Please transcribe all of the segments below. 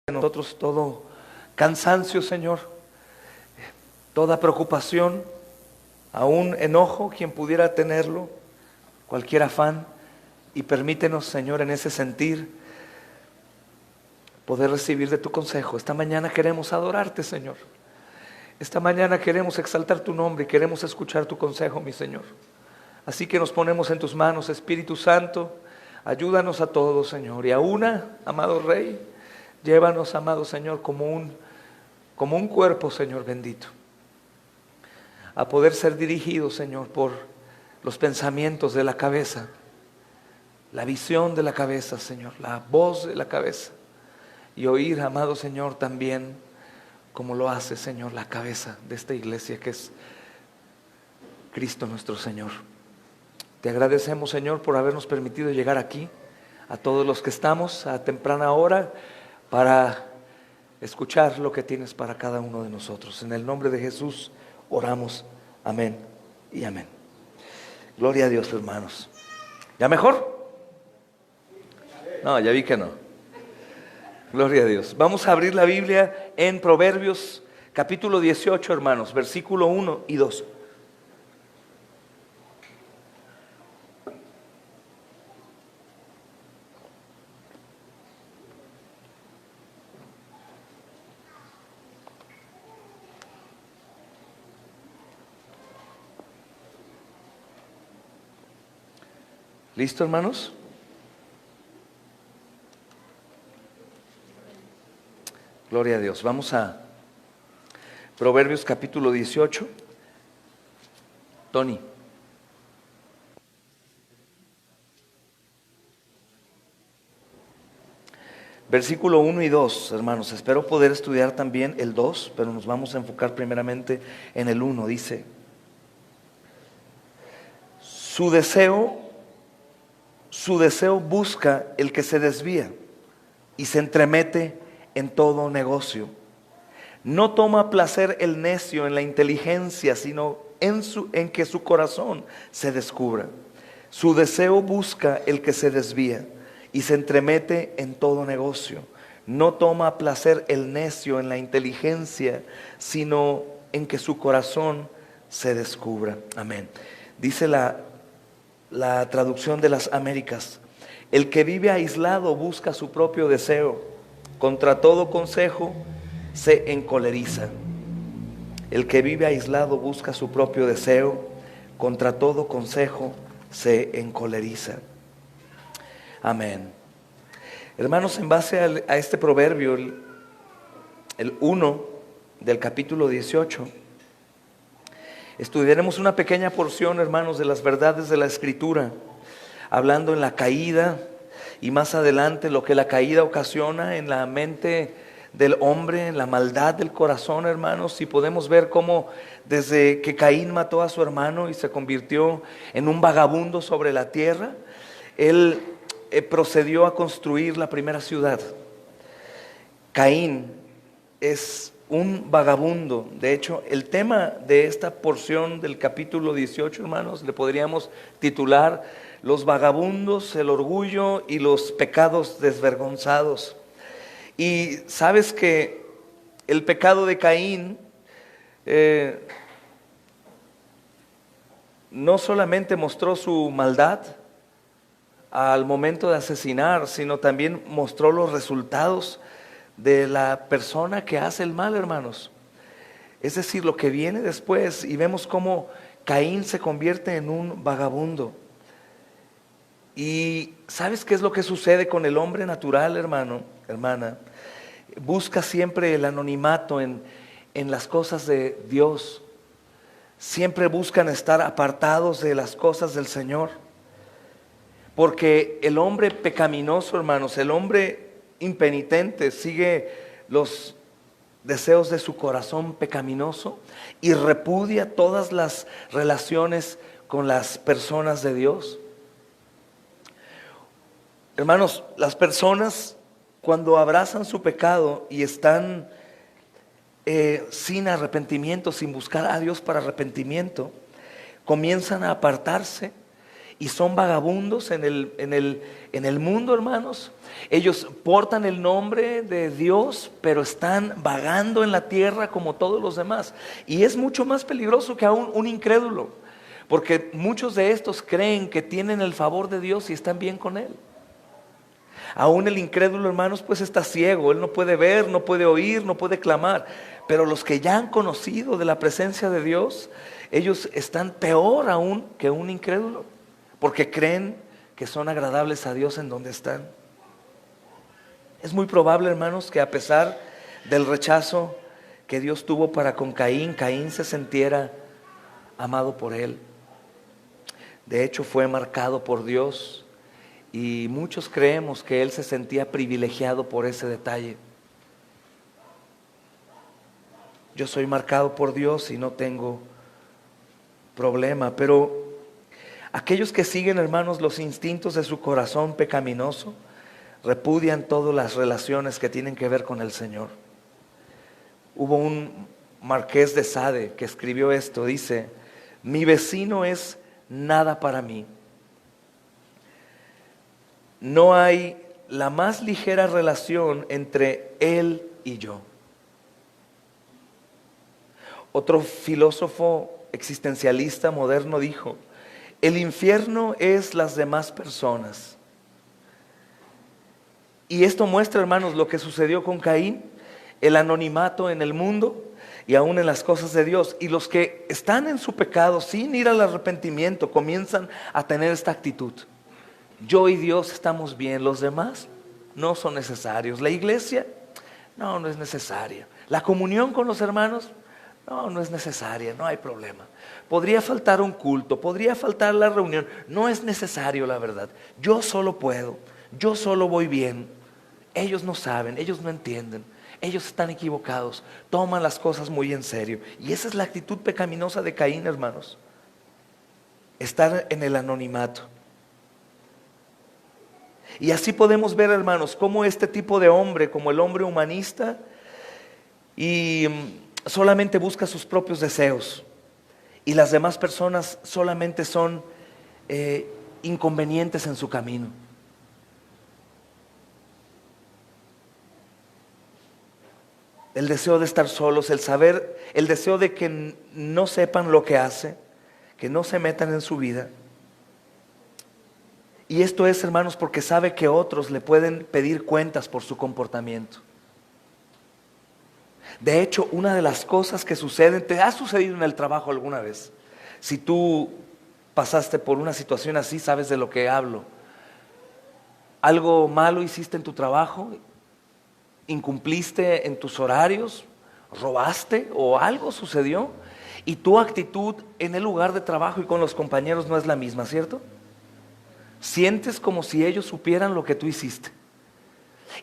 de nosotros todo cansancio, Señor, toda preocupación, aún enojo, quien pudiera tenerlo, cualquier afán, y permítenos, Señor, en ese sentir, poder recibir de tu consejo. Esta mañana queremos adorarte, Señor. Esta mañana queremos exaltar tu nombre y queremos escuchar tu consejo, mi Señor. Así que nos ponemos en tus manos, Espíritu Santo. Ayúdanos a todos, Señor. Y a una, amado Rey, llévanos, amado Señor, como un cuerpo, Señor bendito, a poder ser dirigidos, Señor, por los pensamientos de la cabeza, la visión de la cabeza, Señor, la voz de la cabeza. Y oír, amado Señor, también como lo hace, Señor, la cabeza de esta iglesia, que es Cristo nuestro Señor. Te agradecemos, Señor, por habernos permitido llegar aquí, a todos los que estamos a temprana hora, para escuchar lo que tienes para cada uno de nosotros. En el nombre de Jesús oramos. Amén y amén. Gloria a Dios, hermanos. ¿Ya mejor? No, ya vi que no. Gloria a Dios. Vamos a abrir la Biblia en Proverbios capítulo 18, hermanos, versículo 1 y 2. ¿Listo, hermanos? Gloria a Dios. Vamos a Proverbios capítulo 18. Tony. Versículo 1 y 2, hermanos. Espero poder estudiar también el 2, pero nos vamos a enfocar primeramente en el 1. Dice: Su deseo busca el que se desvía y se entremete en todo negocio. No toma placer el necio en la inteligencia, sino en que su corazón se descubra. Su deseo busca el que se desvía y se entremete en todo negocio. No toma placer el necio en la inteligencia, sino en que su corazón se descubra. Amén. Dice la traducción de las Américas: el que vive aislado busca su propio deseo, contra todo consejo se encoleriza. El que vive aislado busca su propio deseo, contra todo consejo se encoleriza. Amén. Hermanos, en base a este proverbio, el 1 del capítulo 18, estudiaremos una pequeña porción, hermanos, de las verdades de la Escritura, hablando en la caída y más adelante lo que la caída ocasiona en la mente del hombre, en la maldad del corazón, hermanos. Y podemos ver cómo desde que Caín mató a su hermano y se convirtió en un vagabundo sobre la tierra, él procedió a construir la primera ciudad. Caín es un vagabundo. De hecho, el tema de esta porción del capítulo 18, hermanos, le podríamos titular: los vagabundos, el orgullo y los pecados desvergonzados. Y sabes que el pecado de Caín no solamente mostró su maldad al momento de asesinar, sino también mostró los resultados de la persona que hace el mal, hermanos. Es decir, lo que viene después, y vemos cómo Caín se convierte en un vagabundo. Y ¿sabes qué es lo que sucede con el hombre natural, hermano, hermana? Busca siempre el anonimato en las cosas de Dios. Siempre buscan estar apartados de las cosas del Señor. Porque el hombre pecaminoso, hermanos, el hombre impenitente, sigue los deseos de su corazón pecaminoso y repudia todas las relaciones con las personas de Dios. Hermanos, las personas, cuando abrazan su pecado y están sin arrepentimiento, sin buscar a Dios para arrepentimiento, comienzan a apartarse y son vagabundos en el mundo, hermanos. Ellos portan el nombre de Dios, pero están vagando en la tierra como todos los demás. Y es mucho más peligroso que aún un incrédulo, porque muchos de estos creen que tienen el favor de Dios y están bien con Él. Aún el incrédulo, hermanos, pues está ciego. Él no puede ver, no puede oír, no puede clamar. Pero los que ya han conocido de la presencia de Dios, ellos están peor aún que un incrédulo, porque creen que son agradables a Dios en donde están. Es muy probable, hermanos, que a pesar del rechazo que Dios tuvo para con Caín, Caín se sintiera amado por Él. De hecho, fue marcado por Dios y muchos creemos que Él se sentía privilegiado por ese detalle. Yo soy marcado por Dios y no tengo problema, pero aquellos que siguen, hermanos, los instintos de su corazón pecaminoso, repudian todas las relaciones que tienen que ver con el Señor. Hubo un Marqués de Sade que escribió esto, dice: mi vecino es nada para mí. No hay la más ligera relación entre él y yo. Otro filósofo existencialista moderno dijo: el infierno es las demás personas. Y esto muestra, hermanos, lo que sucedió con Caín, el anonimato en el mundo y aún en las cosas de Dios. Y los que están en su pecado sin ir al arrepentimiento comienzan a tener esta actitud: yo y Dios estamos bien, los demás no son necesarios. La iglesia, no es necesaria. La comunión con los hermanos, no es necesaria, no hay problema. Podría faltar un culto, podría faltar la reunión, no es necesario, la verdad. Yo solo puedo, yo solo voy bien. Ellos no saben, ellos no entienden, ellos están equivocados, toman las cosas muy en serio. Y esa es la actitud pecaminosa de Caín, hermanos. Estar en el anonimato. Y así podemos ver, hermanos, cómo este tipo de hombre, como el hombre humanista, y solamente busca sus propios deseos, y las demás personas solamente son inconvenientes en su camino. El deseo de estar solos, el deseo de que no sepan lo que hace, que no se metan en su vida. Y esto es, hermanos, porque sabe que otros le pueden pedir cuentas por su comportamiento. De hecho, una de las cosas que suceden, ¿te ha sucedido en el trabajo alguna vez? Si tú pasaste por una situación así, sabes de lo que hablo. Algo malo hiciste en tu trabajo, incumpliste en tus horarios, robaste o algo sucedió, y tu actitud en el lugar de trabajo y con los compañeros no es la misma, ¿cierto? Sientes como si ellos supieran lo que tú hiciste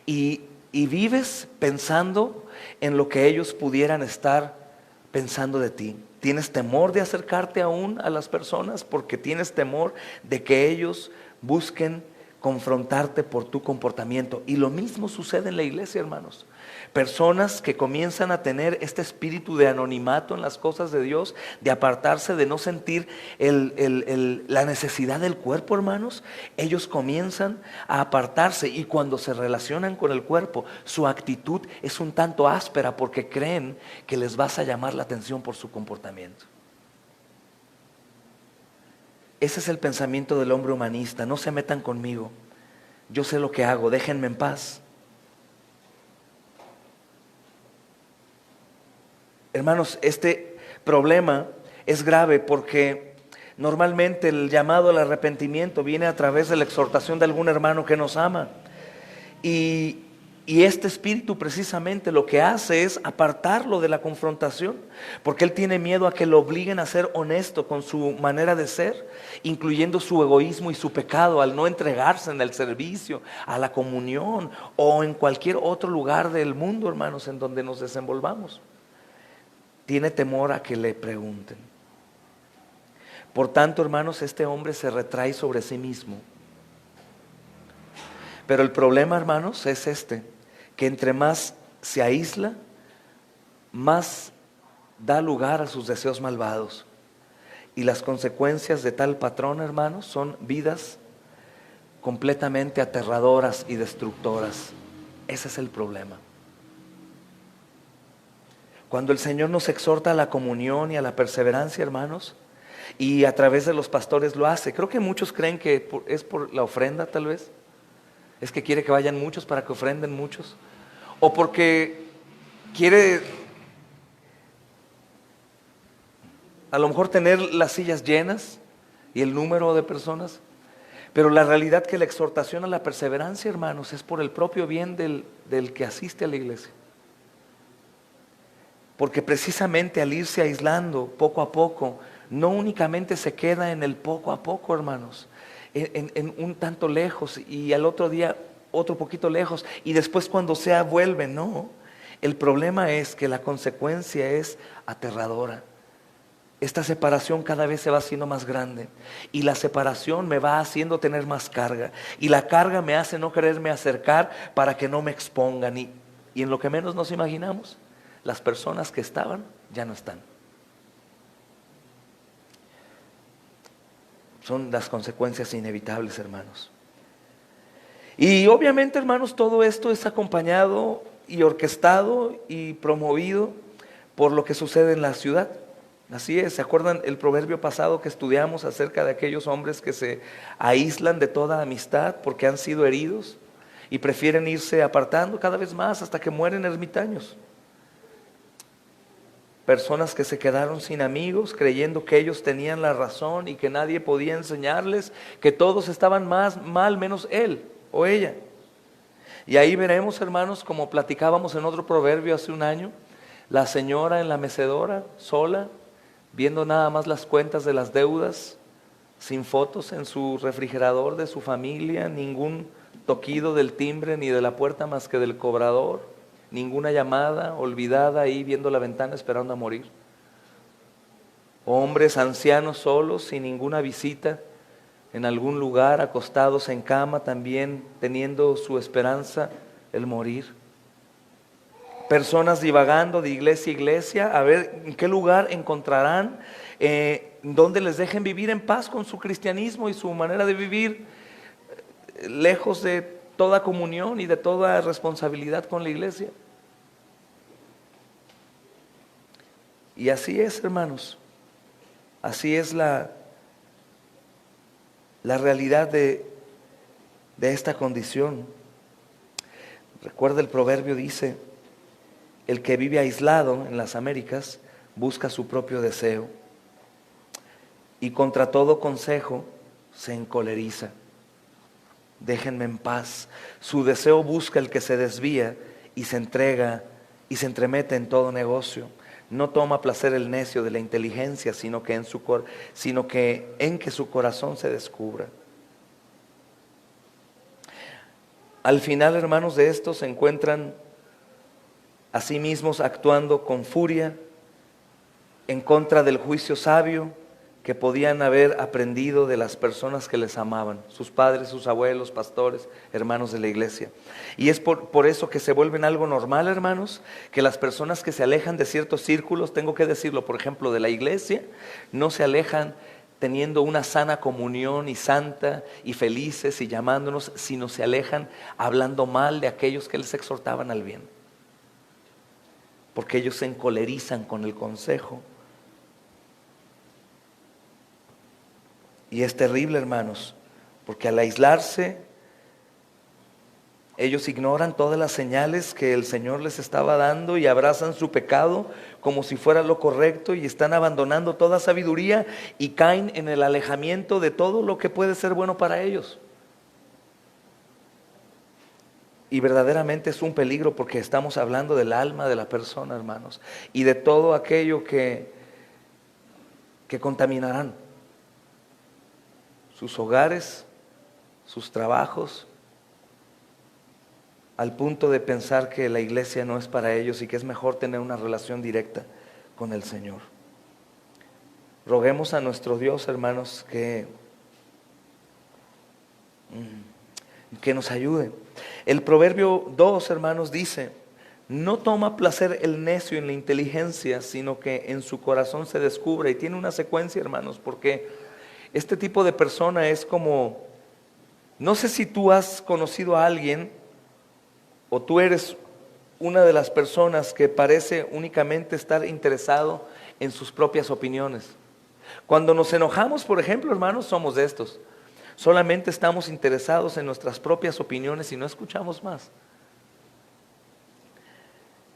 y vives pensando en lo que ellos pudieran estar pensando de ti. Tienes temor de acercarte aún a las personas porque tienes temor de que ellos busquen confrontarte por tu comportamiento. Y lo mismo sucede en la iglesia, hermanos. Personas que comienzan a tener este espíritu de anonimato en las cosas de Dios, de apartarse, de no sentir la necesidad del cuerpo, hermanos. Ellos comienzan a apartarse, y cuando se relacionan con el cuerpo, su actitud es un tanto áspera porque creen que les vas a llamar la atención por su comportamiento. Ese es el pensamiento del hombre humanista: no se metan conmigo, yo sé lo que hago, déjenme en paz. Hermanos, este problema es grave porque normalmente el llamado al arrepentimiento viene a través de la exhortación de algún hermano que nos ama. Y este espíritu precisamente lo que hace es apartarlo de la confrontación, porque él tiene miedo a que lo obliguen a ser honesto con su manera de ser, incluyendo su egoísmo y su pecado al no entregarse en el servicio, a la comunión o en cualquier otro lugar del mundo, hermanos, en donde nos desenvolvamos. Tiene temor a que le pregunten. Por tanto, hermanos, este hombre se retrae sobre sí mismo. Pero el problema, hermanos, es que entre más se aísla, más da lugar a sus deseos malvados. Y las consecuencias de tal patrón, hermanos, son vidas completamente aterradoras y destructoras. Ese es el problema. Cuando el Señor nos exhorta a la comunión y a la perseverancia, hermanos, y a través de los pastores lo hace. Creo que muchos creen que es por la ofrenda, tal vez. Es que quiere que vayan muchos para que ofrenden muchos. O porque quiere a lo mejor tener las sillas llenas y el número de personas. Pero la realidad que la exhortación a la perseverancia, hermanos, es por el propio bien del que asiste a la iglesia. Porque precisamente al irse aislando poco a poco, no únicamente se queda en el poco a poco, hermanos, en un tanto lejos y al otro día otro poquito lejos y después cuando sea vuelve, no. El problema es que la consecuencia es aterradora. Esta separación cada vez se va haciendo más grande y la separación me va haciendo tener más carga y la carga me hace no quererme acercar para que no me expongan y en lo que menos nos imaginamos, las personas que estaban ya no están. Son las consecuencias inevitables, hermanos. Y obviamente, hermanos, todo esto es acompañado y orquestado y promovido por lo que sucede en la ciudad. Así es, ¿se acuerdan el proverbio pasado que estudiamos acerca de aquellos hombres que se aíslan de toda amistad porque han sido heridos y prefieren irse apartando cada vez más hasta que mueren ermitaños? Personas que se quedaron sin amigos creyendo que ellos tenían la razón y que nadie podía enseñarles, que todos estaban más mal menos él o ella. Y ahí veremos, hermanos, como platicábamos en otro proverbio hace un año, la señora en la mecedora, sola, viendo nada más las cuentas de las deudas, sin fotos en su refrigerador de su familia, ningún toquido del timbre ni de la puerta más que del cobrador, ninguna llamada, olvidada ahí viendo la ventana esperando a morir. Hombres ancianos solos, sin ninguna visita, en algún lugar, acostados en cama, también teniendo su esperanza el morir. Personas divagando de iglesia a iglesia, a ver en qué lugar encontrarán, donde les dejen vivir en paz con su cristianismo y su manera de vivir, lejos de toda comunión y de toda responsabilidad con la iglesia. Y así es, hermanos, así es la realidad de esta condición. Recuerda el proverbio dice: el que vive aislado en las Américas busca su propio deseo y contra todo consejo se encoleriza. Déjenme en paz. Su deseo busca el que se desvía y se entrega y se entremete en todo negocio. No toma placer el necio de la inteligencia, sino que en que su corazón se descubra. Al final, hermanos, de esto se encuentran a sí mismos actuando con furia en contra del juicio sabio que podían haber aprendido de las personas que les amaban, sus padres, sus abuelos, pastores, hermanos de la iglesia. Y es por eso que se vuelven algo normal, hermanos, que las personas que se alejan de ciertos círculos, tengo que decirlo, por ejemplo, de la iglesia, no se alejan teniendo una sana comunión y santa y felices y llamándonos, sino se alejan hablando mal de aquellos que les exhortaban al bien. Porque ellos se encolerizan con el consejo. Y es terrible, hermanos, porque al aislarse, ellos ignoran todas las señales que el Señor les estaba dando y abrazan su pecado como si fuera lo correcto y están abandonando toda sabiduría y caen en el alejamiento de todo lo que puede ser bueno para ellos. Y verdaderamente es un peligro porque estamos hablando del alma de la persona, hermanos, y de todo aquello que contaminarán sus hogares, sus trabajos, al punto de pensar que la iglesia no es para ellos y que es mejor tener una relación directa con el Señor. Roguemos a nuestro Dios, hermanos, que nos ayude. El proverbio 2, hermanos, dice: No toma placer el necio en la inteligencia, sino que en su corazón se descubre. Y tiene una secuencia, hermanos, porque este tipo de persona es como, no sé si tú has conocido a alguien o tú eres una de las personas que parece únicamente estar interesado en sus propias opiniones. Cuando nos enojamos, por ejemplo, hermanos, somos de estos. Solamente estamos interesados en nuestras propias opiniones y no escuchamos más.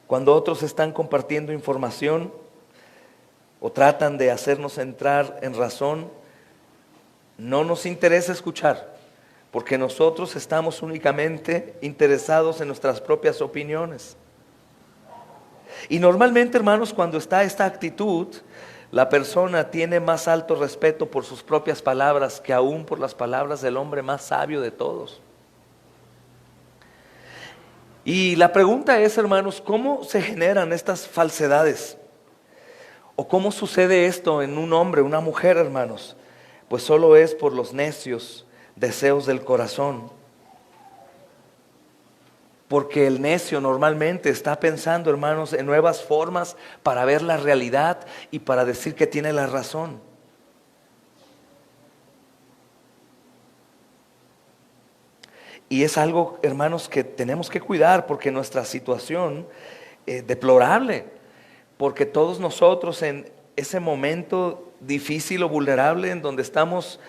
Cuando otros están compartiendo información o tratan de hacernos entrar en razón, no nos interesa escuchar, porque nosotros estamos únicamente interesados en nuestras propias opiniones. Y normalmente, hermanos, cuando está esta actitud, la persona tiene más alto respeto por sus propias palabras que aún por las palabras del hombre más sabio de todos. Y la pregunta es, hermanos, ¿cómo se generan estas falsedades? ¿O cómo sucede esto en un hombre, una mujer, hermanos? Pues solo es por los necios deseos del corazón. Porque el necio normalmente está pensando, hermanos, en nuevas formas para ver la realidad y para decir que tiene la razón. Y es algo, hermanos, que tenemos que cuidar porque nuestra situación es deplorable. Porque todos nosotros en ese momento difícil o vulnerable en donde estamos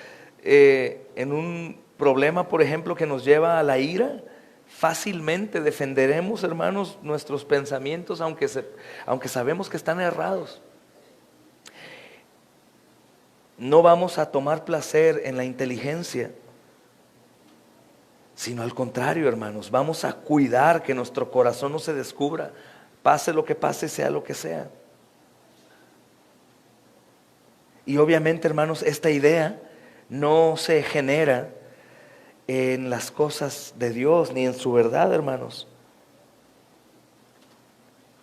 en un problema, por ejemplo, que nos lleva a la ira, fácilmente defenderemos, hermanos, nuestros pensamientos aunque sabemos que están errados. No vamos a tomar placer en la inteligencia, sino al contrario, hermanos, vamos a cuidar que nuestro corazón no se descubra, pase lo que pase, sea lo que sea. Y obviamente, hermanos, esta idea no se genera en las cosas de Dios ni en su verdad, hermanos.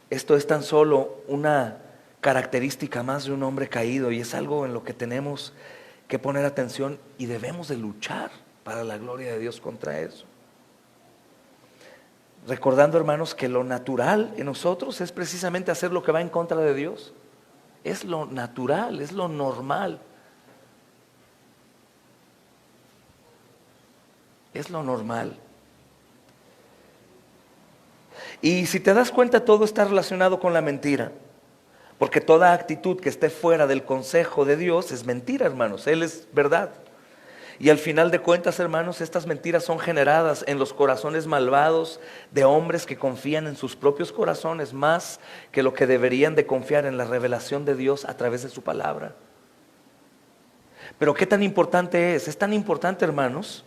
Esto es tan solo una característica más de un hombre caído y es algo en lo que tenemos que poner atención y debemos de luchar para la gloria de Dios contra eso. Recordando, hermanos, que lo natural en nosotros es precisamente hacer lo que va en contra de Dios. Es lo natural, es lo normal. Es lo normal. Y si te das cuenta, todo está relacionado con la mentira. Porque toda actitud que esté fuera del consejo de Dios es mentira, hermanos. Él es verdad. Y al final de cuentas, hermanos, estas mentiras son generadas en los corazones malvados de hombres que confían en sus propios corazones más que lo que deberían de confiar en la revelación de Dios a través de su palabra. Pero ¿qué tan importante es? Es tan importante, hermanos,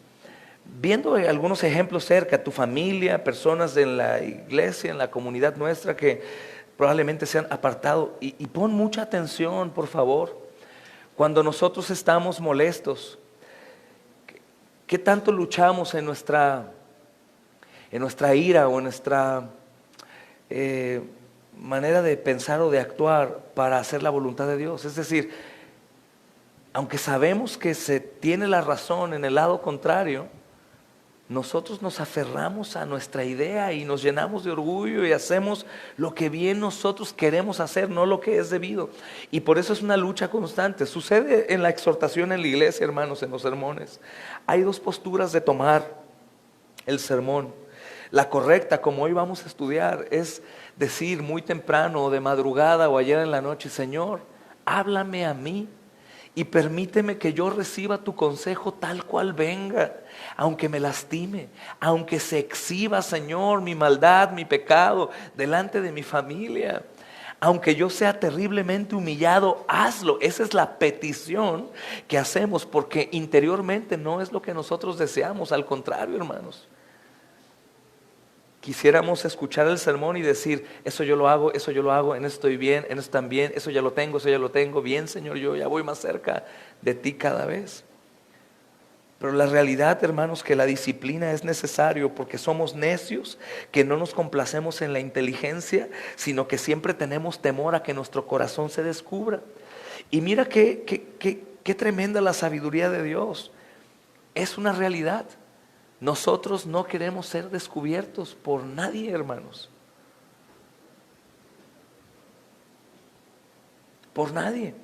viendo algunos ejemplos cerca, tu familia, personas en la iglesia, en la comunidad nuestra que probablemente se han apartado. Y pon mucha atención, por favor, cuando nosotros estamos molestos. ¿Qué tanto luchamos en nuestra ira o en nuestra manera de pensar o de actuar para hacer la voluntad de Dios? Es decir, aunque sabemos que se tiene la razón en el lado contrario, nosotros nos aferramos a nuestra idea y nos llenamos de orgullo y hacemos lo que bien nosotros queremos hacer, no lo que es debido. Y por eso es una lucha constante. Sucede en la exhortación en la iglesia, hermanos, en los sermones. Hay dos posturas de tomar el sermón. La correcta, como hoy vamos a estudiar, es decir muy temprano o de madrugada o ayer en la noche: Señor, háblame a mí y permíteme que yo reciba tu consejo tal cual venga, aunque me lastime, aunque se exhiba, Señor, mi maldad, mi pecado delante de mi familia, aunque yo sea terriblemente humillado, hazlo. Esa es la petición que hacemos, porque interiormente no es lo que nosotros deseamos, al contrario, hermanos. Quisiéramos escuchar el sermón y decir: eso yo lo hago, en eso estoy bien, en eso también, eso ya lo tengo, bien, Señor, yo ya voy más cerca de ti cada vez. Pero la realidad, hermanos, que la disciplina es necesario porque somos necios, que no nos complacemos en la inteligencia, sino que siempre tenemos temor a que nuestro corazón se descubra. Y mira qué tremenda la sabiduría de Dios. Es una realidad. Nosotros no queremos ser descubiertos por nadie, hermanos. por nadie.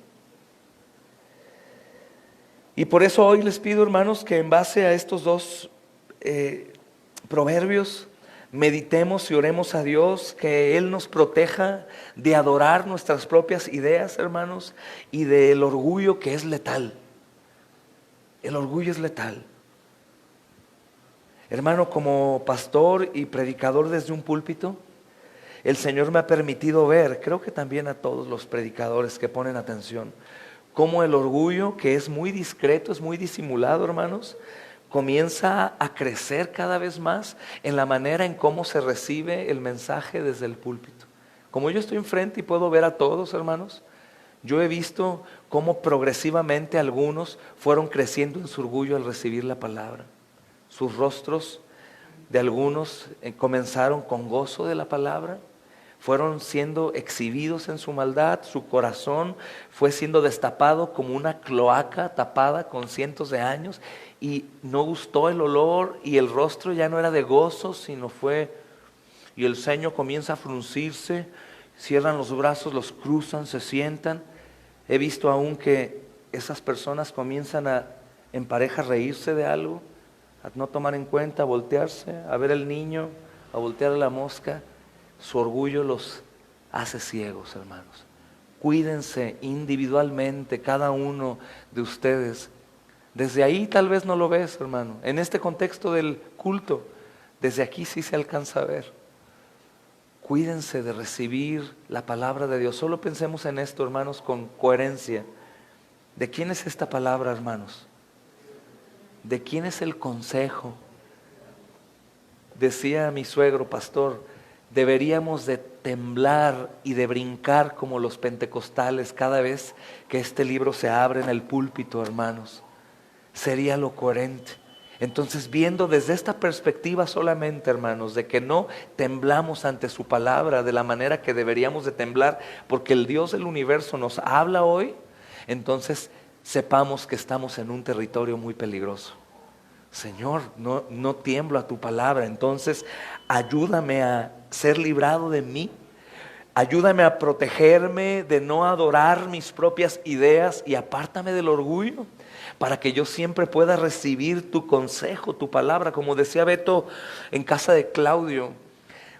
Y por eso hoy les pido, hermanos, que en base a estos dos proverbios, meditemos y oremos a Dios, que Él nos proteja de adorar nuestras propias ideas, hermanos, y del orgullo que es letal. El orgullo es letal. Hermano, como pastor y predicador desde un púlpito, el Señor me ha permitido ver, creo que también a todos los predicadores que ponen atención, cómo el orgullo, que es muy discreto, es muy disimulado, hermanos, comienza a crecer cada vez más en la manera en cómo se recibe el mensaje desde el púlpito. Como yo estoy enfrente y puedo ver a todos, hermanos, yo he visto cómo progresivamente algunos fueron creciendo en su orgullo al recibir la palabra. Sus rostros de algunos comenzaron con gozo de la palabra, fueron siendo exhibidos en su maldad, su corazón fue siendo destapado como una cloaca tapada con cientos de años y no gustó el olor y el rostro ya no era de gozo, sino y el ceño comienza a fruncirse, cierran los brazos, los cruzan, se sientan. He visto aún que esas personas comienzan en pareja a reírse de algo, a no tomar en cuenta, a voltearse, a ver al niño, a voltear a la mosca. Su orgullo los hace ciegos, hermanos. Cuídense individualmente, cada uno de ustedes. Desde ahí tal vez no lo ves, hermano. En este contexto del culto, desde aquí sí se alcanza a ver. Cuídense de recibir la palabra de Dios. Solo pensemos en esto, hermanos, con coherencia. ¿De quién es esta palabra, hermanos? ¿De quién es el consejo? Decía mi suegro, pastor, deberíamos de temblar y de brincar como los pentecostales cada vez que este libro se abre en el púlpito, hermanos. Sería lo coherente. Entonces, viendo desde esta perspectiva solamente, hermanos, de que no temblamos ante su palabra de la manera que deberíamos de temblar, porque el Dios del universo nos habla hoy, entonces sepamos que estamos en un territorio muy peligroso. Señor, no tiemblo a tu palabra, entonces ayúdame a ser librado de mí, ayúdame a protegerme de no adorar mis propias ideas y apártame del orgullo, para que yo siempre pueda recibir tu consejo, tu palabra, como decía Beto en casa de Claudio,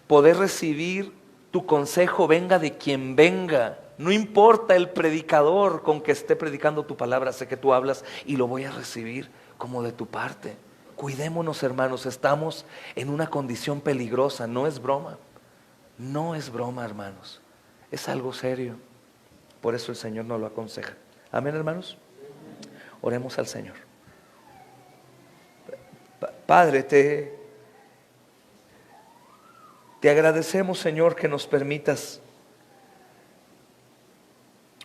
poder recibir tu consejo venga de quien venga. No importa el predicador con que esté predicando tu palabra, sé que tú hablas y lo voy a recibir como de tu parte. Cuidémonos, hermanos, estamos en una condición peligrosa, no es broma. No es broma, hermanos, es algo serio. Por eso el Señor nos lo aconseja. Amén, hermanos. Oremos al Señor. Padre, te agradecemos, Señor, que nos permitas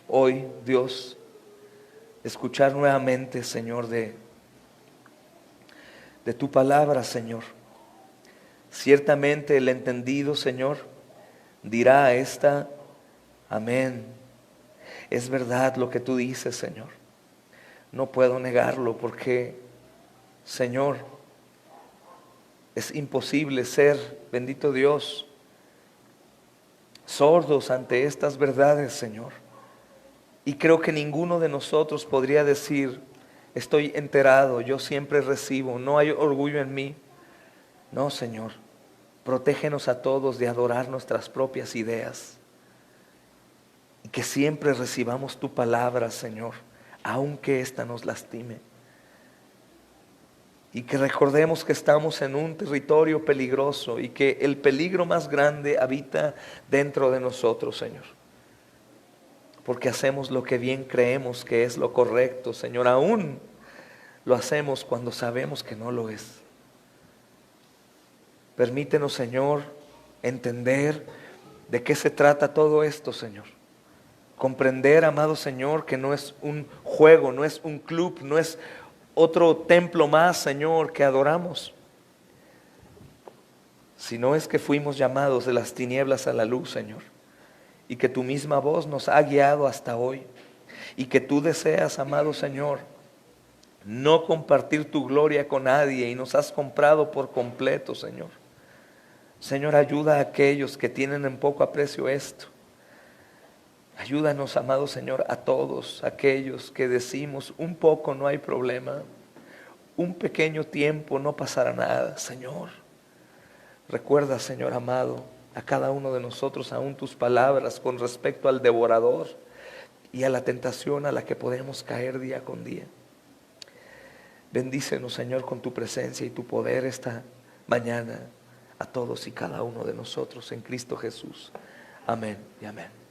hoy, Dios, escuchar nuevamente, Señor, de tu palabra, Señor. Ciertamente el entendido, Señor, dirá a esta, amén. Es verdad lo que tú dices, Señor. No puedo negarlo porque, Señor, es imposible ser, bendito Dios, sordos ante estas verdades, Señor. Y creo que ninguno de nosotros podría decir, estoy enterado, yo siempre recibo, no hay orgullo en mí. No, Señor, protégenos a todos de adorar nuestras propias ideas. Y que siempre recibamos tu palabra, Señor, aunque ésta nos lastime. Y que recordemos que estamos en un territorio peligroso y que el peligro más grande habita dentro de nosotros, Señor. Porque hacemos lo que bien creemos que es lo correcto, Señor. Aún lo hacemos cuando sabemos que no lo es. Permítenos, Señor, entender de qué se trata todo esto, Señor. Comprender, amado Señor, que no es un juego, no es un club, no es otro templo más, Señor, que adoramos. Sino es que fuimos llamados de las tinieblas a la luz, Señor. Y que tu misma voz nos ha guiado hasta hoy. Y que tú deseas, amado Señor, no compartir tu gloria con nadie y nos has comprado por completo, Señor. Señor, ayuda a aquellos que tienen en poco aprecio esto. Ayúdanos, amado Señor, a todos aquellos que decimos un poco no hay problema, un pequeño tiempo no pasará nada. Señor, recuerda, Señor amado, a cada uno de nosotros aún tus palabras con respecto al devorador y a la tentación a la que podemos caer día con día. Bendícenos, Señor, con tu presencia y tu poder esta mañana a todos y cada uno de nosotros en Cristo Jesús. Amén y amén.